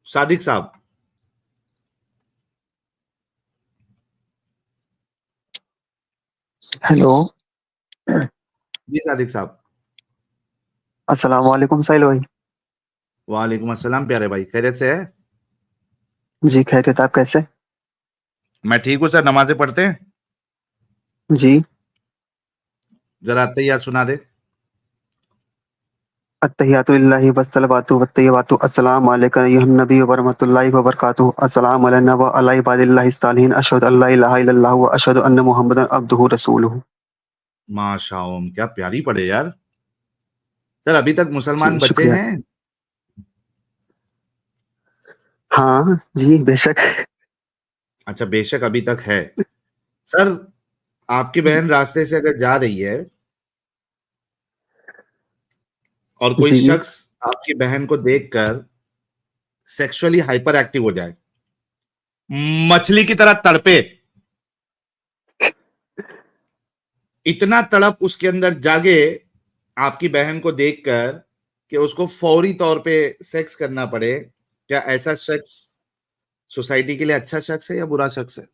सादिक साहब। हेलो। जी सादिक साहब। अस्सलाम वालेकुम साहिल भाई। वालेकुम अस्सलाम प्यारे भाई, खैरियत से है? जी खैरियत, आप कैसे? मैं ठीक हूँ सर। नमाजें पढ़ते हैं? जी। जरा अत्तहियात सुना दे। अत्तहियातु लिल्लाहि वस्सलावातु वत्तय्यिबातु अस्सलामु अलैका अय्युहन नबी व रहमतुल्लाहि व बरकातुहू अस्सलामु अलैना व अला इबादिल्लाहिस सालिहीन अशहदु अल्ला इलाहा इल्लल्लाह व अशहदु अन्ना मुहम्मदन अब्दुहु रसूलुहू। माशाअल्लाह, क्या प्यारी पढ़े यार। सर अभी तक मुसलमान जी बचे शुक्रिया। हैं? हाँ जी बेशक। अच्छा, बेशक अभी तक है। सर, आपकी बहन रास्ते से अगर जा रही है और कोई जी। शख्स आपकी बहन को देखकर सेक्सुअली हाइपर एक्टिव हो जाए, मछली की तरह तड़पे, इतना तड़प उसके अंदर जागे आपकी बहन को देखकर कि उसको फौरी तौर पे सेक्स करना पड़े, क्या ऐसा शख्स सोसाइटी के लिए अच्छा शख्स है या बुरा शख्स है?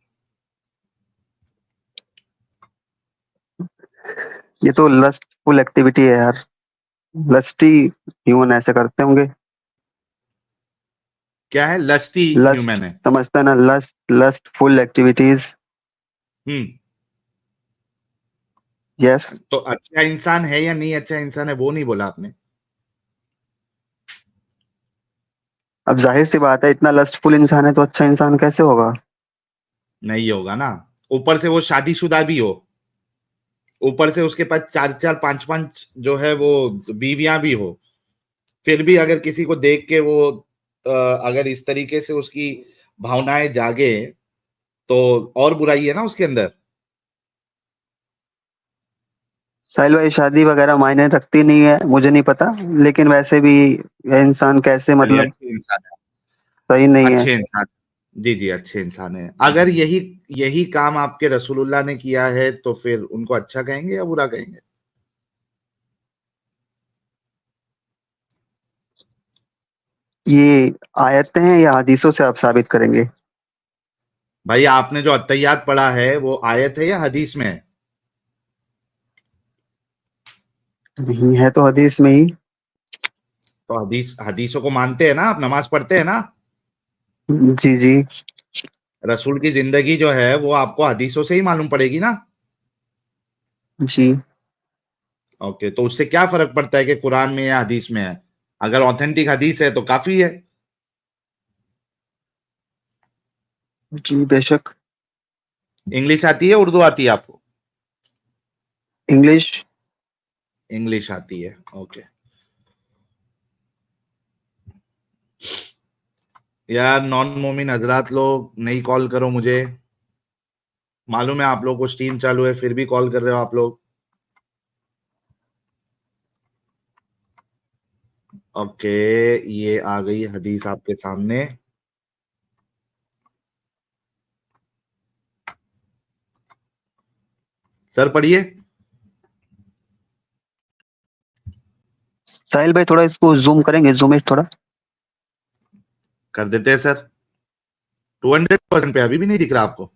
ये तो लस्टफुल एक्टिविटी है यार। लस्टी ह्यूमन ऐसे करते होंगे। क्या है? लस्टी लस्ट ह्यूमन है। समझते हैं ना, लस्टफुल एक्टिविटीज। हम्म। यस। तो अच्छा इंसान है या नहीं अच्छा इंसान है वो नहीं बोला आपने। अब जाहिर सी बात है, इतना लस्टफुल इंसान है तो अच्छा इंसान कैसे होगा? नहीं होगा ना। ऊपर से वो शादीशुदा भी हो, ऊपर से उसके पास चार चार पांच पांच जो है वो बीवियां भी हो, फिर भी अगर किसी को देख के वो अगर इस तरीके से उसकी भावनाएं जागे तो और बुराई है ना उसके अंदर। साहिल भाई, शादी वगैरह मायने रखती नहीं है, मुझे नहीं पता। लेकिन वैसे भी यह इंसान कैसे, चलिए, मतलब अच्छे इंसान है। सही नहीं है। अच्छे इंसान। जी जी, अच्छे इंसान है। अगर यही यही काम आपके रसूलुल्लाह ने किया है तो फिर उनको अच्छा कहेंगे या बुरा कहेंगे? ये आयतें हैं या हदीसों से आप साबित करेंगे? भाई, आपने जो अत्तहियात पढ़ा है वो आयत है या हदीस में है? नहीं है तो हदीस में ही। तो हदीसों को मानते हैं ना आप, नमाज पढ़ते हैं ना? जी जी। रसूल की जिंदगी जो है वो आपको हदीसों से ही मालूम पड़ेगी ना। जी ओके, तो उससे क्या फर्क पड़ता है कि कुरान में या हदीस में है? अगर ऑथेंटिक हदीस है तो काफी है। जी बेशक। इंग्लिश आती है, उर्दू आती है आपको? इंग्लिश। इंग्लिश आती है, ओके। यार नॉन मोमिन हजरात लोग, नहीं कॉल करो मुझे। मालूम है आप लोग को स्ट्रीम चालू है, फिर भी कॉल कर रहे हो आप लोग। ओके, ये आ गई हदीस आपके सामने। सर पढ़िए। साहिल भाई, थोड़ा इसको जूम करेंगे, जूम इन थोड़ा। कर देते हैं सर। 200% पे अभी भी नहीं दिख रहा आपको?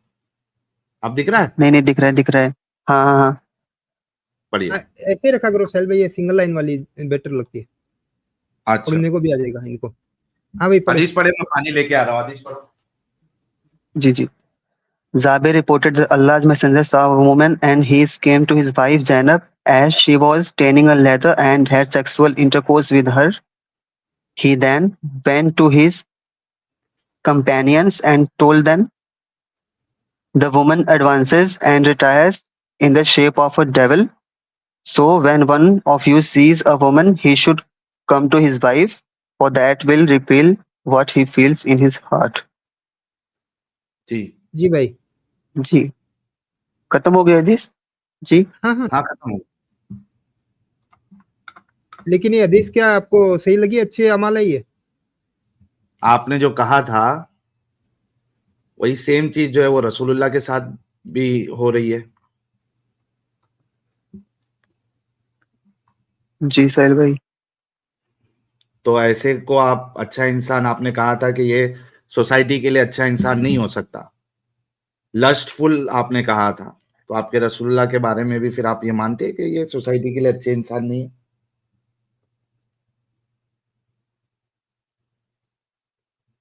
अब दिख रहा है? नहीं नहीं, दिख रहा है दिख रहा है। हाँ हाँ हाँ। पढ़िए। ऐसे रखा करो साहिल भाई, ये सिंगल लाइन वाली बेटर लगती है, अच्छा, पढ़ने को भी आ जाएगा इनको। हाँ भाई पढ़ो। हदीस पढ़े, मैं पानी लेके आ रहा हूँ, हदीस पढ़ो। जी जी। Zabir reported that Allah's messenger saw a woman and he came to his wife Zainab as she was tanning a leather and had sexual intercourse with her. He then went to his companions and told them, the woman advances and retires in the shape of a devil. So when one of you sees a woman, he should come to his wife, for that will repel what he feels in his heart. जी। जी भाई। जी। खत्म हो गया हदीस। जी। हाँ हाँ। हाँ, खत्म हो। लेकिन ये हदीस क्या आपको सही लगी, अच्छी अमाल है ये? आपने जो कहा था वही सेम चीज जो है वो रसूलुल्लाह के साथ भी हो रही है। जी साहिल भाई। तो ऐसे को आप अच्छा इंसान, आपने कहा था कि ये सोसाइटी के लिए अच्छा इंसान नहीं हो सकता, लस्टफुल आपने कहा था, तो आपके रसूलुल्लाह के बारे में भी फिर आप ये मानते हैं कि ये सोसाइटी के लिए अच्छे इंसान नहीं है?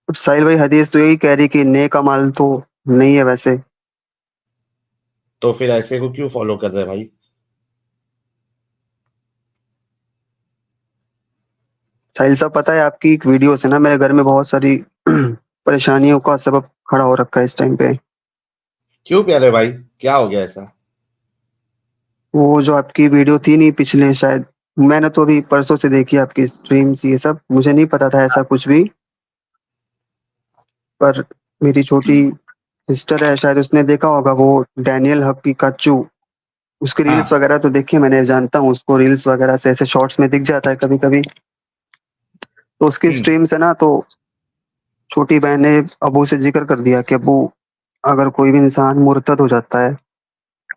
साहिल भाई, हदीस तो यही कह रही कि नेक अमाल तो नहीं है वैसे। तो फिर ऐसे को क्यों फॉलो कर रहे हैं भाई? साहिल साहब, पता है आपकी एक वीडियो से ना मेरे घर में बहुत सारी परेशानियों का सबब खड़ा हो रखा है इस टाइम पे। क्यों प्यारे भाई, क्या हो गया ऐसा? वो जो आपकी वीडियो थी नहीं पिछले, शायद मैंने तो अभी परसों से देखी आपकी स्ट्रीम्स, ये सब मुझे नहीं पता था ऐसा कुछ भी। पर मेरी छोटी सिस्टर है, शायद उसने देखा होगा वो डैनियल हक की कच्चू, उसकी रील्स हाँ। वगैरह तो देखी, मैंने जानता हूँ उसको, रील्स वगैरह से ऐसे शॉर्ट्स में दिख जाता है कभी कभी। तो उसकी हम्म। स्ट्रीम से ना, तो छोटी बहन ने अबू से जिक्र कर दिया कि अबू, अगर कोई भी इंसान मुर्तद हो जाता है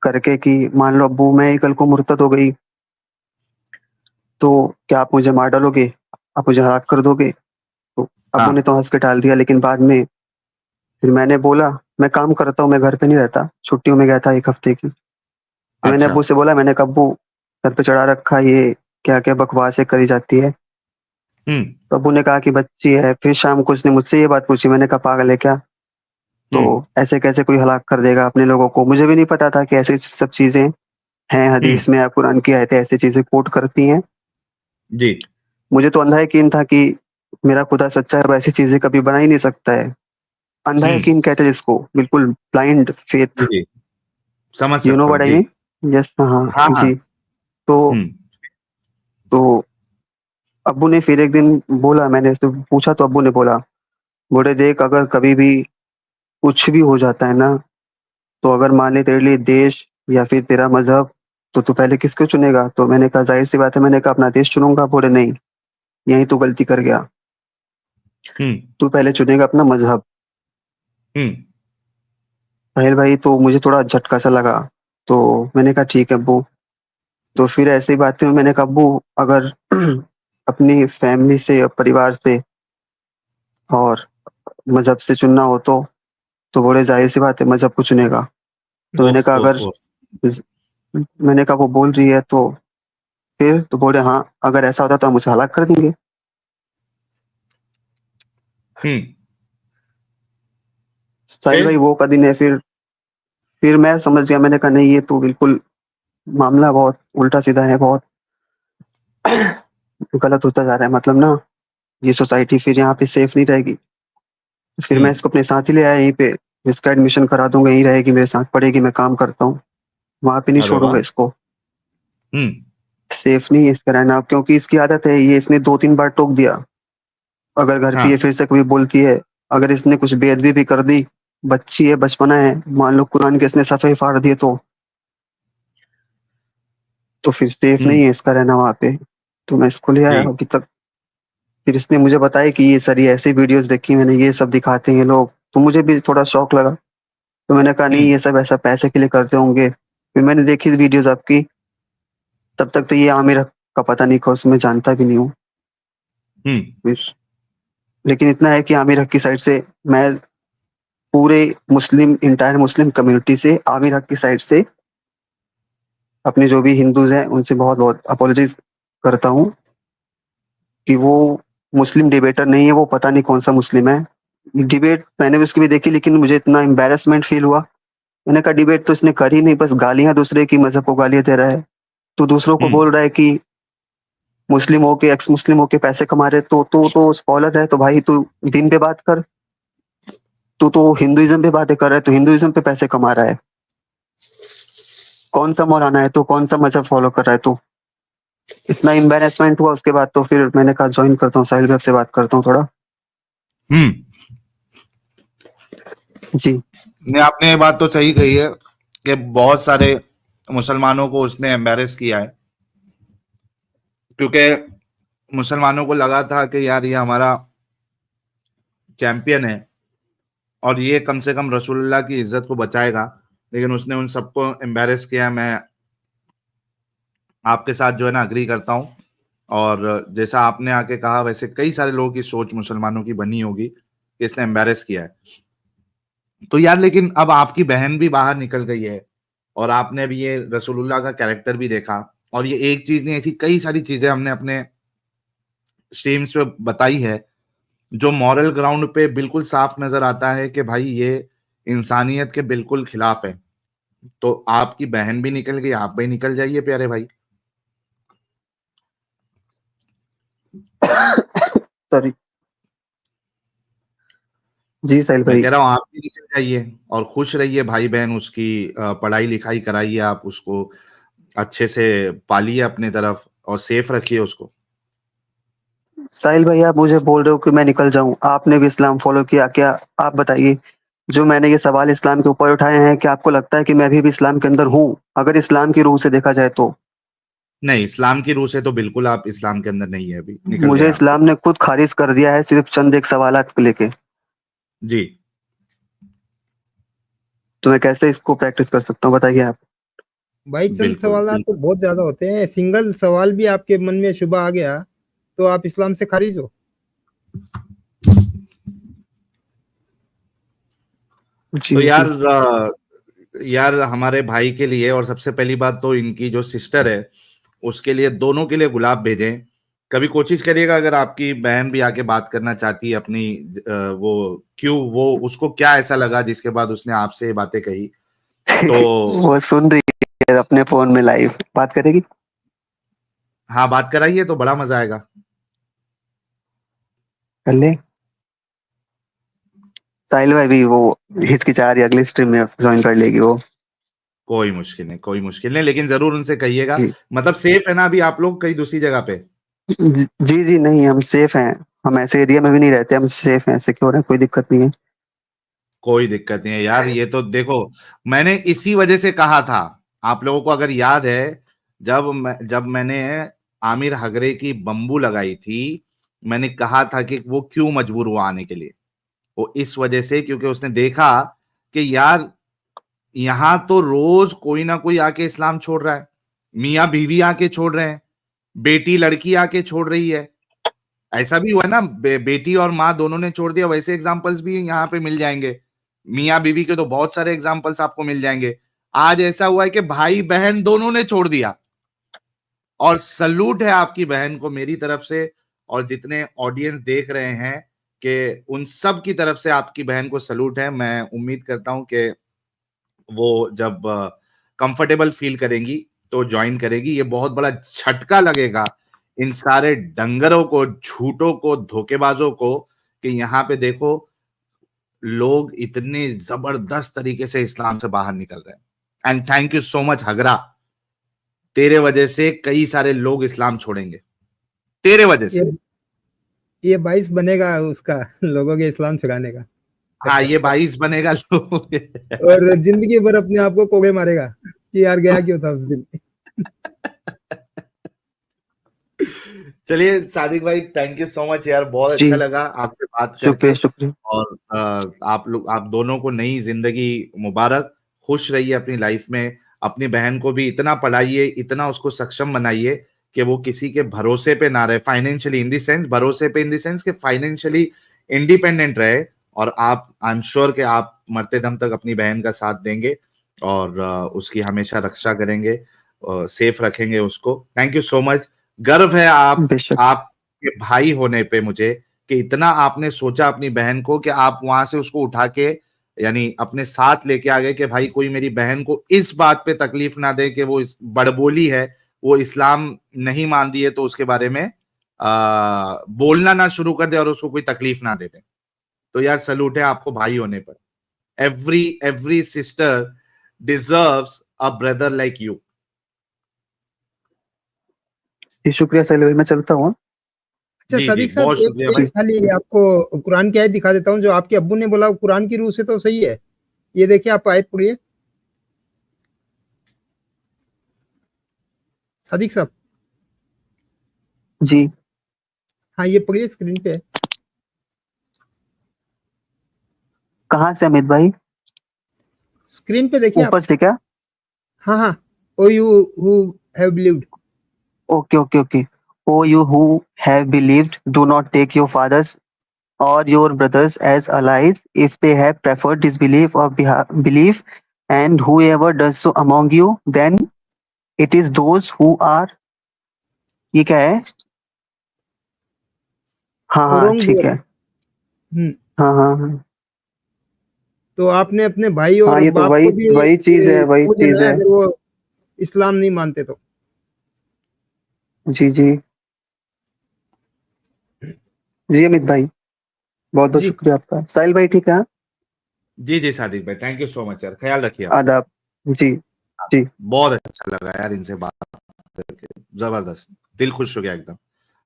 करके, कि मान लो अबू मैं ही कल को मुर्तद हो गई, तो क्या आप मुझे मार डालोगे, आप मुझे हलाक कर दोगे? तो अबू ने हाँ। तो हंस के टाल दिया, लेकिन बाद में फिर मैंने बोला, मैं काम करता हूँ, मैं घर पे नहीं रहता, छुट्टियों में गया था 1 हफ्ते की। तो मैंने अच्छा। अब्बू से बोला, मैंने कहा अब्बू, सर पे चढ़ा रखा ये क्या क्या बकवासें करी जाती है। हम्म। तो अब्बू ने कहा कि बच्ची है। फिर शाम को उसने मुझसे ये बात पूछी, मैंने कहा पागल है क्या, तो हम्म। ऐसे कैसे कोई हलाक कर देगा अपने लोगों को? मुझे भी नहीं पता था कि ऐसी सब चीजें हैं हम्म। हदीस में या कुरान की आयतें ऐसी चीजें कोट करती हैं। जी। मुझे तो अंधा यकीन था कि मेरा खुदा सच्चा है, वैसी चीजें कभी बना ही नहीं सकता है। अंधा हम्म। यकीन कहते हैं जिसको, बिल्कुल ब्लाइंड फेथ। जी, समझ यू नो सकता हूँ व्हाट आई जी। मीन? यस, हाँ हाँ, हाँ। जी। तो हम्म। तो अब्बू ने फिर एक दिन बोला, मैंने उससे पूछा तो अब्बू ने बोला, बोले देख, अगर कभी भी कुछ भी हो जाता है ना, तो अगर मान ले तेरे लिए देश या फिर तेरा मजहब, तो तू पहले किसको चुनेगा? तो मैंने कहा जाहिर सी बात है, मैंने कहा अपना देश चुनूंगा। बोले नहीं, यही तू गलती कर गया, हम्म। तू पहले चुनेगा अपना मजहब। हम्म। साहिल भाई, तो मुझे थोड़ा झटका सा लगा। तो मैंने कहा ठीक है अब्बू। तो फिर ऐसी बातें हुई, मैंने कहा अब्बू, अगर अपनी फैमिली से, परिवार से और मजहब से चुनना हो तो बोले जाहिर सी बात है मजहब को चुनेगा। तो मैंने उफ कहा उफ अगर, उफ। मैंने कहा वो बोल रही है तो फिर, तो बोले हाँ, अगर ऐसा होता तो हम उसे हलाक कर देंगे। हम्म। साहिल फिर? भाई, वो का दिन है। फिर मैं समझ गया, मैंने कहा नहीं, ये तो बिल्कुल मामला बहुत उल्टा सीधा है, बहुत गलत होता जा रहा है, मतलब ना, ये सोसाइटी फिर यहाँ पे सेफ नहीं रहेगी। फिर मैं हम्म। इसको अपने साथ ही ले आया यहीं पे, इसका एडमिशन करा दूंगा, यहीं रहेगी मेरे साथ, पढ़ेगी, मैं काम करता हूँ, वहां पे नहीं अरे छोड़ूंगा वाह। इसको। हम्म। सेफ नहीं है इसका रहना, क्योंकि इसकी आदत है, ये इसने 2-3 बार टोक दिया। अगर घर पे ये हाँ। फिर से कभी बोलती है, अगर इसने कुछ बेअदबी भी कर दी, बच्ची है, बचपना है, मान लो कुरान के इसने सफ़े फाड़ दिए, तो फिर सेफ नहीं हम्म। है इसका रहना वहां पे। तो मैं इसको ले आया जी। अभी तक। फिर इसने मुझे बताया कि ये सारी ऐसी वीडियोस देखी मैंने, ये सब दिखाते हैं ये लोग, तो मुझे भी थोड़ा शौक लगा। तो मैंने कहा नहीं, हम्म। ये सब ऐसा पैसे के लिए करते होंगे। फिर मैंने देखी वीडियोस आपकी, तब तक तो ये आमिर का पता नहीं था, उसमें जानता भी नहीं हूँ। हम्म। फिर लेकिन इतना है कि आमिर हक की साइड से मैं पूरे मुस्लिम, इंटायर मुस्लिम कम्युनिटी से, आमिर हक की साइड से अपने जो भी हिंदूज हैं उनसे बहुत बहुत अपोलोजाइज करता हूँ कि वो मुस्लिम डिबेटर नहीं है, वो पता नहीं कौन सा मुस्लिम है। डिबेट मैंने भी उसकी भी देखी, लेकिन मुझे इतना एम्बेरसमेंट फील हुआ। मैंने कहा डिबेट तो इसने करी नहीं, बस गालियां दूसरे की मजहब को गालियां दे रहा है। तो दूसरों को हम्म। बोल रहा है कि मुस्लिम होके, एक्स मुस्लिम होके पैसे कमा रहे, तो स्कॉलर है, तो भाई तू दीन पे बात कर। तू तो हिंदुइज्म पे बातें कर रहा है, तो हिंदुइज्म पे पैसे कमा रहा है। कौन सा मौलाना है तू, कौन सा मजहब फॉलो कर रहा है तू? इतना एम्बेरसमेंट हुआ उसके बाद, तो फिर मैंने कहा ज्वाइन करता हूँ, साहिल भाई से बात करता हूँ थोड़ा। हम्म। जी। नहीं, आपने ये बात तो सही कही है कि बहुत सारे मुसलमानों को उसने एम्बेरस किया है, क्योंकि मुसलमानों को लगा था कि यार ये हमारा चैंपियन है और ये कम से कम रसूलुल्लाह की इज्जत को बचाएगा, लेकिन उसने उन सबको एम्बेरस किया। मैं आपके साथ जो है ना अग्री करता हूँ। और जैसा आपने आके कहा वैसे कई सारे लोगों की सोच मुसलमानों की बनी होगी कि इसने एम्बेरस किया है। तो यार लेकिन अब आपकी बहन भी बाहर निकल गई है और आपने भी ये रसूलुल्लाह का कैरेक्टर भी देखा, और ये एक चीज नहीं, ऐसी कई सारी चीजें हमने अपने स्ट्रीम्स पे बताई है जो मॉरल ग्राउंड पे बिल्कुल साफ नजर आता है कि भाई ये इंसानियत के बिल्कुल खिलाफ है। तो आपकी बहन भी निकल गई, आप भी निकल जाइए प्यारे भाई। सॉरी। जी साहिल मैं भाई। कह रहा हूँ आप भी निकल जाइए और खुश रहिए, भाई बहन उसकी पढ़ाई लिखाई कराइए, आप उसको अच्छे से पालिए अपने तरफ और सेफ रखिए उसको। साहिल भाई, आप मुझे बोल रहे हो कि मैं निकल जाऊं, आपने भी इस्लाम फॉलो किया क्या? आप बताइए, जो मैंने ये सवाल इस्लाम के ऊपर उठाए हैं, क्या आपको लगता है कि मैं अभी भी इस्लाम के अंदर हूँ, अगर इस्लाम की रूह से देखा जाए तो? नहीं, इस्लाम की रूह से तो बिल्कुल आप इस्लाम के अंदर नहीं है, अभी निकल गए मुझे आप तो। इस्लाम ने खुद खारिज कर दिया है सिर्फ चंद एक सवालात को लेके। जी। तो मैं कैसे इसको प्रैक्टिस कर सकता हूँ, बताइए आप। भाई चंद बिल्कुल सवाल तो बिल्कुल। बहुत ज्यादा होते हैं, सिंगल सवाल भी आपके मन में शुबा आ गया तो आप इस्लाम से खारिज हो। तो जी यार जी। यार हमारे भाई के लिए, और सबसे पहली बात तो इनकी जो सिस्टर है उसके लिए, दोनों के लिए गुलाब भेजें। कभी कोशिश करिएगा, अगर आपकी बहन भी आके बात करना चाहती है अपनी वो क्यों, वो उसको क्या ऐसा लगा जिसके बाद उसने आपसे ये बातें कही, तो वो सुन रही है अपने फोन में, लाइव बात करेगी। हाँ बात कराइए तो बड़ा मजा आएगा। कर ले। साहिल भाई भी वो हिचकिचा रही है, अगली स्ट्रीम में ज्वाइन कर लेगी वो। कोई मुश्किल नहीं, कोई मुश्किल नहीं, लेकिन जरूर उनसे कहिएगा। जी मतलब सेफ है ना अभी आप लोग कहीं दूसरी जगह पे? जी जी, नहीं हम सेफ हैं। हम ऐसे एरिया में भी नहीं रहते, हम सेफ हैं, सिक्योर हैं, कोई दिक्कत नहीं है। कोई दिक्कत नहीं है यार, ये तो देखो मैंने इसी वजह से कहा था। आप लोगों को अगर याद है, जब मैंने आमिर हगरे की बम्बू लगाई थी, मैंने कहा था कि वो क्यों मजबूर हुआ आने के लिए। वो इस वजह से क्योंकि उसने देखा कि यार यहां तो रोज कोई ना कोई आके इस्लाम छोड़ रहा है, मियां बीवी आके छोड़ रहे हैं, बेटी लड़की आके छोड़ रही है। ऐसा भी हुआ ना, बेटी और माँ दोनों ने छोड़ दिया, वैसे एग्जाम्पल्स भी यहाँ पे मिल जाएंगे। मियाँ बीवी के तो बहुत सारे एग्जाम्पल्स आपको मिल जाएंगे। आज ऐसा हुआ है कि भाई बहन दोनों ने छोड़ दिया, और सल्यूट है आपकी बहन को मेरी तरफ से, और जितने ऑडियंस देख रहे हैं कि उन सब की तरफ से आपकी बहन को सल्यूट है। मैं उम्मीद करता हूं कि वो जब कंफर्टेबल फील करेंगी तो ज्वाइन करेगी। ये बहुत बड़ा झटका लगेगा इन सारे डंगरों को, झूठों को, धोखेबाजों को, कि यहाँ पे देखो लोग इतने जबरदस्त तरीके से इस्लाम से बाहर निकल रहे हैं। And thank you so much हगरा, तेरे वजह से कई सारे लोग इस्लाम छोड़ेंगे, तेरे वजह ये से। ये 22 बनेगा उसका लोगों के इस्लाम सिखाने का। हाँ ये 22 बनेगा लोग। और जिंदगी भर अपने आप को कोड़े मारेगा कि यार गया क्यों था उस दिन। चलिए सादिक भाई, थैंक यू सो मच यार, बहुत जी, अच्छा लगा आपसे बात करके। शुक्रिया शुक्रिया। और आप दोनों को नई जिंदगी मुबारक। खुश रहिए अपनी लाइफ में, अपनी बहन को भी इतना पढ़ाइए, इतना उसको सक्षम बनाइए कि वो किसी के भरोसे पे ना रहे, फाइनेंशियली इन द सेंस, भरोसे पे इन द सेंस कि फाइनेंशियली इंडिपेंडेंट रहे। और आप, आई एम श्योर कि आप मरते दम तक अपनी बहन का साथ देंगे और उसकी हमेशा रक्षा करेंगे, सेफ रखेंगे उसको। Thank you so much. गर्व है बेशक। आपके भाई होने पे मुझे, कि इतना आपने सोचा अपनी बहन को कि आप वहां से उसको उठा के यानी अपने साथ लेके आ गए कि भाई कोई मेरी बहन को इस बात पे तकलीफ ना दे कि वो बड़बोली है, वो इस्लाम नहीं मान रही है, तो उसके बारे में बोलना ना शुरू कर दे और उसको कोई तकलीफ ना दे दे। तो यार सलूट है आपको भाई होने पर। Every sister deserves a brother like you. जी शुक्रिया साहिल भाई, मैं चलता हूँ। अच्छा जी जी, सदीक साहब, बहुत एक शुक्रिया एक भाई। खाली आपको कुरान की आयत दिखा देता हूँ, जो आपके अब्बू ने बोला कुरान की रूह से तो सही है। ये देखिए, आप आयत पढ़िए सदीक साहब। जी। हाँ ये पढ़िए, स्क्रीन पे है। कहाँ से अमित भाई? स्क्रीन पे देखिए आप। ऊपर से क्या? हाँ हाँ, O you who have believed. Okay okay okay. O you who have believed, do not take your fathers or your brothers as allies if they have preferred disbelief or belief, and whoever does so among you, then it is those who are, ये क्या है? हाँ हाँ wrong ठीक है, हम्म, हाँ हाँ हाँ तो आपने अपने भाई हाँ, और ये तो बाप वही को भी वही चीज है, वही वो चीज जलाया है। अगर वो इस्लाम नहीं मानते तो। जी जी जी अमित भाई, बहुत बहुत जी शुक्रिया आपका। साहिल भाई ठीक है? हाँ? जी जी सादिक भाई, थैंक यू सो मच यार, ख्याल रखिए आप। आदाब। जी जी बहुत अच्छा लगा यार इनसे बात करके, जबरदस्त, दिल खुश हो गया एकदम।